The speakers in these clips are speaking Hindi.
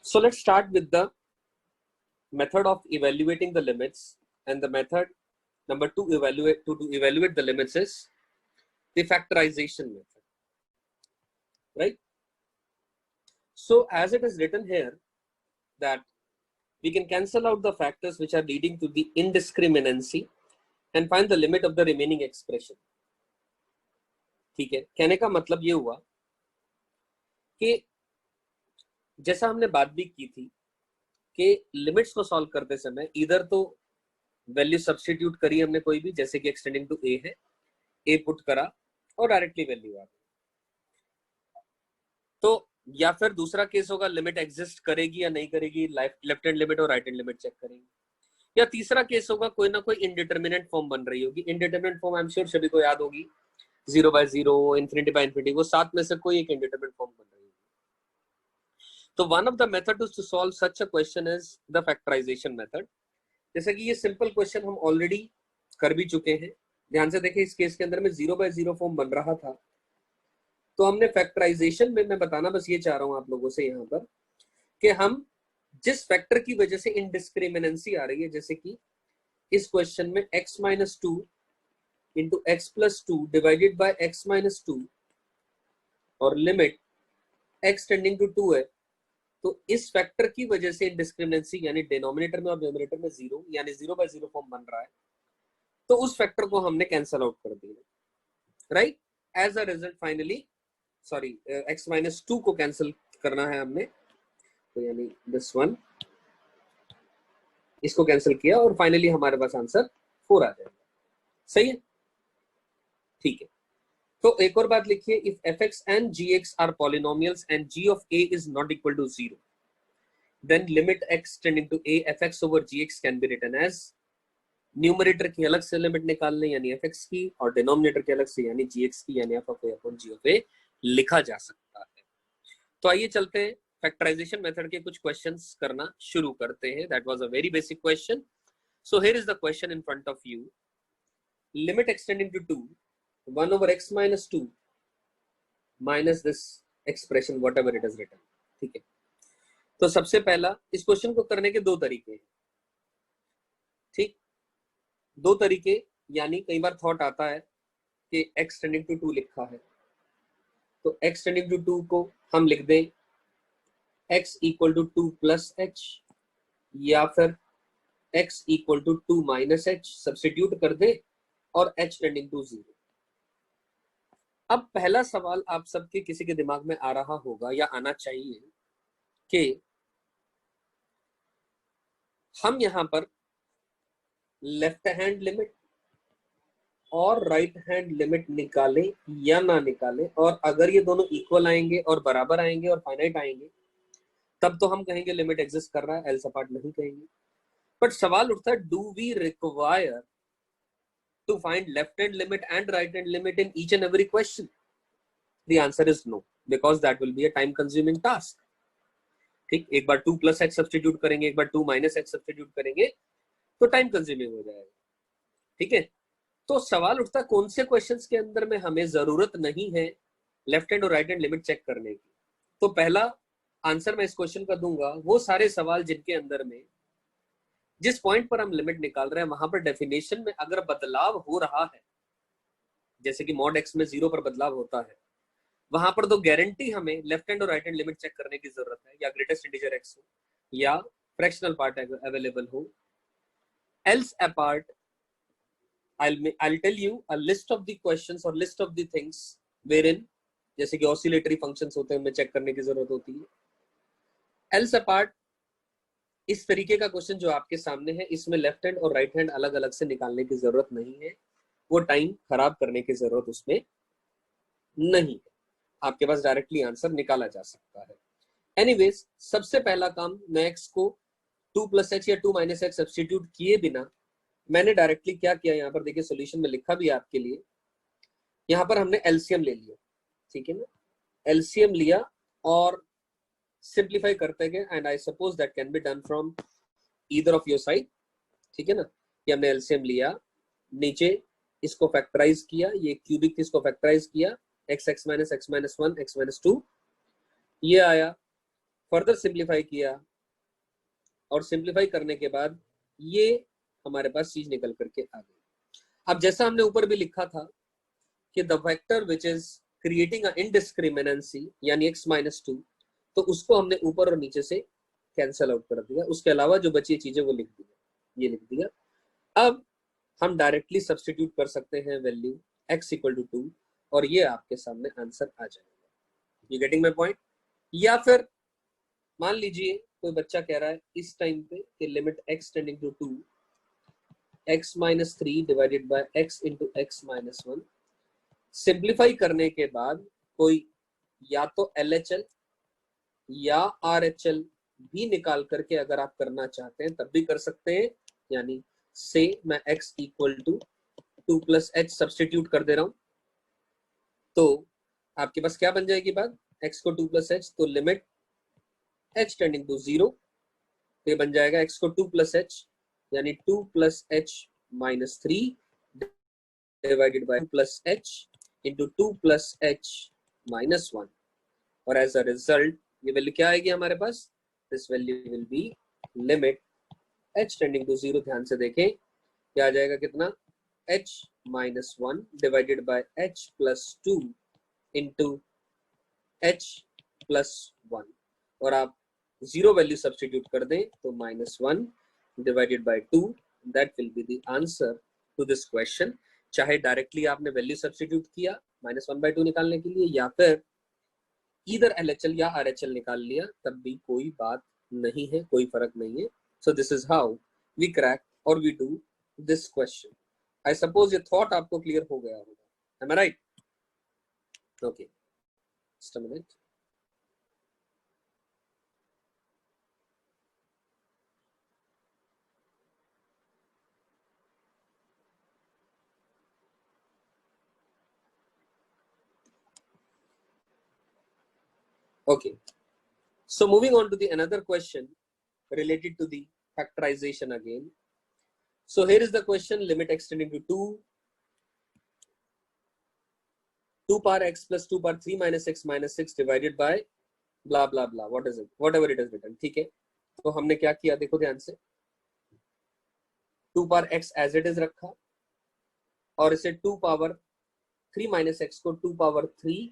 So let's start with the method of evaluating the limits, and the method number two to evaluate the limits is the factorization method, right? So as it is written here that we can cancel out the factors which are leading to the indiscriminacy and find the limit of the remaining expression. ठीक है, कहने का मतलब ये हुआ कि जैसा हमने बात भी की थी कि लिमिट्स को सॉल्व करते समय इधर तो वैल्यू सब्स्टिट्यूट करी हमने कोई भी, जैसे कि एक्सटेंडिंग टू ए है, ए पुट करा और डायरेक्टली वैल्यू आ गई, तो या फिर दूसरा केस होगा लिमिट एग्जिस्ट करेगी या नहीं करेगी, लेफ्ट हैंड लिमिट और राइट हैंड लिमिट चेक करेंगे, या तीसरा केस होगा कोई ना कोई इनडिटर्मिनेंट फॉर्म बन रही होगी। Indeterminate form I am sure सभी को याद होगी, 0/0, इन्फिनिटी बाय इन्फिनिटी, वो सात में से कोई एक इनडिटर्मिनेंट फॉर्म बन रही होगी। तो one of the methods to solve such a question is the factorization method. जैसे कि ये सिंपल क्वेश्चन हम ऑलरेडी कर भी चुके हैं, ध्यान से देखिए इस केस के अंदर में 0/0 फॉर्म बन रहा था, तो हमने फैक्टराइजेशन में, मैं बताना बस ये चाह रहा हूं आप लोगों से यहाँ पर कि हम जिस फैक्टर की वजह से इनडिस्क्रिमिनेंसी आ रही है, जैसे कि इस क्वेश्चन में x-2 into x+2 divided by x-2 और लिमिट x टेंडिंग टू 2 है, तो इस फैक्टर की वजह से इनडिस्क्रिमिनेंसी यानी डिनोमिनेटर में और न्यूमरेटर में 0 यानी 0/0 फॉर्म बन रहा है, तो उस फैक्टर को हमने कैंसल आउट कर दिया, right. As a result finally x-2 को कैंसिल करना है हमने, तो यानी दिस वन, इसको कैंसिल किया और फाइनली हमारे पास आंसर 4 आ जाएगा। सही है, ठीक है। तो एक और बात लिखिए, if fx and gx are polynomials and g of a is not equal to 0, then limit x tending to a fx over gx can be written as, numerator की अलग से लिमिट निकालने यानी fx की, और डिनोमिनेटर की अलग से यानी gx की यानी f of a upon g of a लिखा जा सकता है। तो आइए चलते हैं फैक्टराइजेशन मेथड के कुछ क्वेश्चंस करना शुरू करते हैं। That was a very basic question. So here is the question in front of you, limit extending to 2 1 over x-2 minus this expression whatever it is written. ठीक है, तो सबसे पहला इस क्वेश्चन को करने के दो तरीके हैं, ठीक, दो तरीके, यानी कई बार थॉट आता है कि x टेंडिंग टू 2 लिखा है, तो x टेंडिंग टू 2 को हम लिख दें x equal to 2 plus h, या फिर x equal to 2 minus h substitute कर दे और h टेंडिंग टू 0। अब पहला सवाल आप सबके किसी के दिमाग में आ रहा होगा या आना चाहिए कि हम यहां पर लेफ्ट हैंड लिमिट और राइट हैंड लिमिट निकालें या ना निकालें, और अगर ये दोनों इक्वल आएंगे और बराबर आएंगे और फाइनाइट आएंगे तब तो हम कहेंगे लिमिट एग्जिस्ट कर रहा है, एल्स अपार्ट नहीं कहेंगे। बट सवाल उठता है, do we require to find left hand limit and right hand limit in each and every question? The answer is no, because that will be a time consuming task. ठीक, एक बार 2 प्लस h सब्स्टिट्यूट करेंगे, एक बार 2 माइनस h सब्स्टिट्यूट करेंगे, तो टाइम कंज्यूमिंग हो जाएगा। ठीक है, तो सवाल उठता है कौन से क्वेश्चंस के अंदर में हमें जरूरत नहीं है लेफ्ट हैंड और राइट हैंड लिमिट चेक करने की। तो पहला आंसर मैं इस क्वेश्चन का दूंगा वो सारे सवाल जिनके अंदर में जिस पॉइंट पर हम लिमिट निकाल रहे हैं वहां पर डेफिनेशन में अगर बदलाव हो रहा है, जैसे कि मॉड x में 0 पर बदलाव होता है, वहां पर तो गारंटी हमें लेफ्ट हैंड और राइट हैंड लिमिट चेक करने की जरूरत है, या ग्रेटेस्ट इंटीजर x हो या फ्रैक्शनल पार्ट अवेलेबल हो। Else apart I'll tell you a list of the questions or list of the things wherein, जैसे कि ऑसिलेटरी फंक्शंस होते हैं, उनमें चेक करने की जरूरत होती है। एल्स अपार्ट इस तरीके का क्वेश्चन जो आपके सामने है, इसमें लेफ्ट हैंड और राइट हैंड अलग अलग से निकालने की जरूरत नहीं है, वो टाइम खराब करने की जरूरत उसमें नहीं है, आपके पास डायरेक्टली आंसर निकाला जा सकता है। एनीवेज, सबसे पहला काम, मैं x को 2 प्लस h या 2 माइनस h सब्स्टिट्यूट किए बिना मैंने डायरेक्टली क्या किया, यहाँ पर देखिए सोल्यूशन में लिखा भी है आपके लिए, यहाँ पर हमने एलसीएम ले लिया। ठीक है ना, एलसीएम लिया और सिंप्लीफाई करते गए, and I suppose that can be done from either of your side. ठीक है ना, ये हमने एलसीएम लिया, नीचे इसको फैक्टराइज किया, ये क्यूबिक इसको फैक्टराइज किया, x माइनस 1 x माइनस 2 ये आया, फर्दर सिंप्लीफाई किया और सिंप्लीफाई करने के बाद ये हमारे पास चीज निकल करके आ गई। अब जैसा हमने ऊपर भी लिखा था कि the vector which is creating a indeterminacy यानी x-2, तो उसको हमने ऊपर और नीचे से कैंसल आउट कर दिया, उसके अलावा जो बची चीजें वो लिख दिया, ये लिख दिया। अब हम डायरेक्टली सब्स्टिट्यूट कर सकते हैं वैल्यू x = 2 और ये आपके सामने आंसर आ जाएगा। You getting my point? या फिर मान लीजिए कोई बच्चा कह रहा है इस टाइम पे कि limit x tending to 2 x-3 divided by x into x-1, simplify करने के बाद कोई या तो LHL या RHL भी निकाल करके अगर आप करना चाहते हैं तब भी कर सकते हैं। यानी से मैं x = 2 + h सब्स्टिट्यूट कर दे रहा हूं, तो आपके पास क्या बन जाएगी बात, x को 2 + h, तो लिमिट h टेंडिंग टू 0, तो ये बन जाएगा x को 2 + h यानी 2 + h-3 divided by 2 + h into 2 + h-1, और एज अ रिजल्ट ये वैल्यू क्या आएगी हमारे पास, this value will be limit h tending to 0, ध्यान से देखें क्या आ जाएगा, कितना, h-1 divided by h + 2 into h+1, और आप 0 वैल्यू सब्स्टिट्यूट कर दें तो -1 divided by 2, that will be the answer to this question. चाहे डायरेक्टली आपने वैल्यू सब्स्टिट्यूट किया -1/2 निकालने के लिए, या फिर इधर LHL या RHL निकाल लिया, तब भी कोई बात नहीं है, कोई फर्क नहीं है। So this is how we crack or we do this question. I suppose ये थॉट आपको क्लियर हो गया होगा, am I right? Okay, just a minute. Okay, so moving on to the another question related to the factorization again. So here is the question, limit x tending to 2 power x plus 2 power 3 minus x minus 6 divided by blah blah blah, what is it, whatever it is written, ठीक है। तो हमने क्या किया, देखो ध्यान से, 2 power x as it is रखा और इसे 2 power 3 minus x को 2 power 3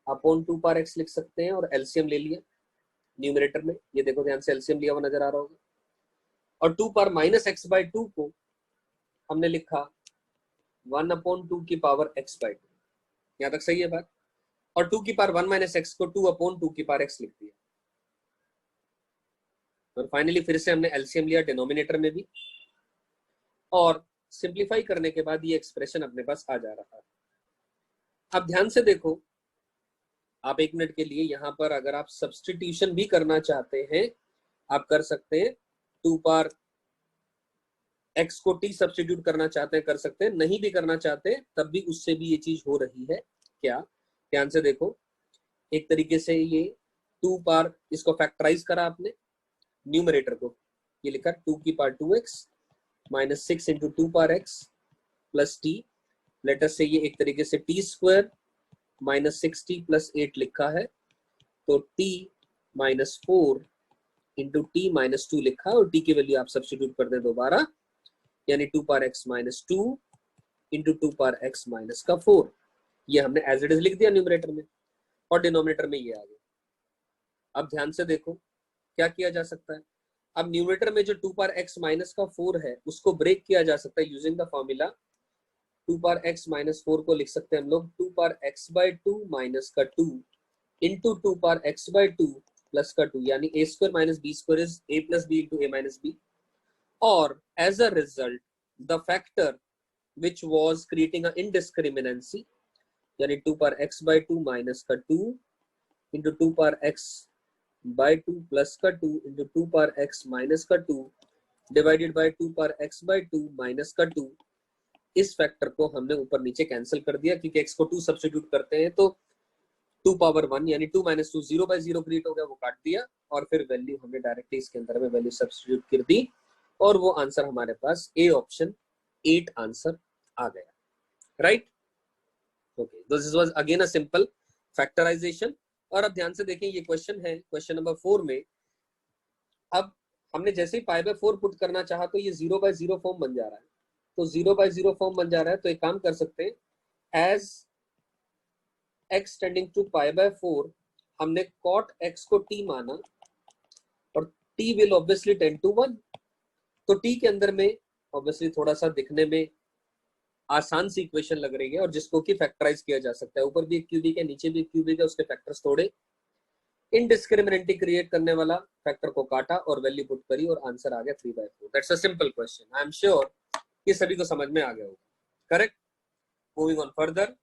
अपॉन 2 power x लिख सकते हैं, और एलसीएम ले लिया न्यूमरेटर में, ये देखो ध्यान से एलसीएम लिया हुआ नजर आ रहा होगा, और 2 power -x/2 को हमने लिखा 1/2 की पावर x/2, यहां तक सही है बात, और 2 की पावर 1 - x को 2/2 की पावर x लिख दिया, और फाइनली फिर से हमने एलसीएम लिया डिनोमिनेटर में भी, और सिंप्लीफाई करने के बाद ये एक्सप्रेशन अपने पास आ जा रहा है। अब ध्यान से देखो, आप एक मिनट के लिए यहाँ पर अगर आप सब्स्टिट्यूशन भी करना चाहते हैं आप कर सकते हैं, 2 पावर x को t सब्स्टिट्यूट करना चाहते हैं कर सकते हैं, नहीं भी करना चाहते तब भी उससे भी ये चीज हो रही है। क्या, ध्यान से देखो, एक तरीके से ये 2 पावर, इसको फैक्टराइज करा आपने न्यूमरेटर को, ये लिखा 2 की power 2x minus 6 into 2 power x plus t, later से ये एक तरीके से t² माइनस 6t प्लस 8 लिखा है, तो t -4 इंटू t -2 लिखा है, और t की वैल्यू आप सब्स्टिट्यूट कर दें दोबारा, यानी 2 power x -2 into 2 power x -4, ये हमने एज इट इज लिख दिया न्यूमरेटर में, और डिनोमिनेटर में ये आ गया। अब ध्यान से देखो क्या किया जा सकता है, अब न्यूमरेटर में जो 2 पावर x -4 है उसको ब्रेक किया जा सकता है using the formula, 2 power x -4 को लिख सकते हैं हम लोग 2 पावर x/2 माइनस का 2 इंटू 2 पावर x/2 प्लस का 2, यानी a² - b² is a + b into a - b, और as a result the factor which was creating an indiscriminacy, यानी 2 पावर x/2 माइनस का 2 इंटू 2 पावर x/2 प्लस का 2 इंटू 2 पावर x माइनस का 2 divided by 2 power x/2 minus का 2, इस फैक्टर को हमने ऊपर नीचे कैंसिल कर दिया, क्योंकि x को 2 सब्स्टिट्यूट करते हैं तो 2 पावर 1 यानी 2 - 2 0/0 क्रिएट हो गया, वो काट दिया, और फिर वैल्यू हमने डायरेक्टली इसके अंदर में वैल्यू सब्स्टिट्यूट कर दी, और वो आंसर हमारे पास ए ऑप्शन 8 आंसर आ गया, right? Okay, this was again a simple factorization, और अब ध्यान से देखें, ये क्वेश्चन है क्वेश्चन नंबर 4 में। अब हमने जैसे ही पाई बाय 4 पुट करना चाहा तो ये 0/0 फॉर्म बन जा रहा है, तो 0/0 फॉर्म बन जा रहा है। तो एक काम कर सकते हैं, as x tending to pi by 4 हमने cot x को t माना और t will obviously tend to 1। तो t के अंदर में ऑब्वियसली थोड़ा सा दिखने में आसान सी इक्वेशन लग रही है और जिसको कि फैक्टराइज किया जा सकता है। ऊपर भी एक क्यूबिक है, नीचे भी एक क्यूबिक है, उसके फैक्टर्स थोड़े। इनडिस्क्रिमिनेंटली क्रिएट करने वाला फैक्टर को काटा और वैल्यू पुट करी और आंसर आ गया 3/4। That's a simple question. I am sure ये सभी को समझ में आ गया होगा। करेक्ट। Moving on further,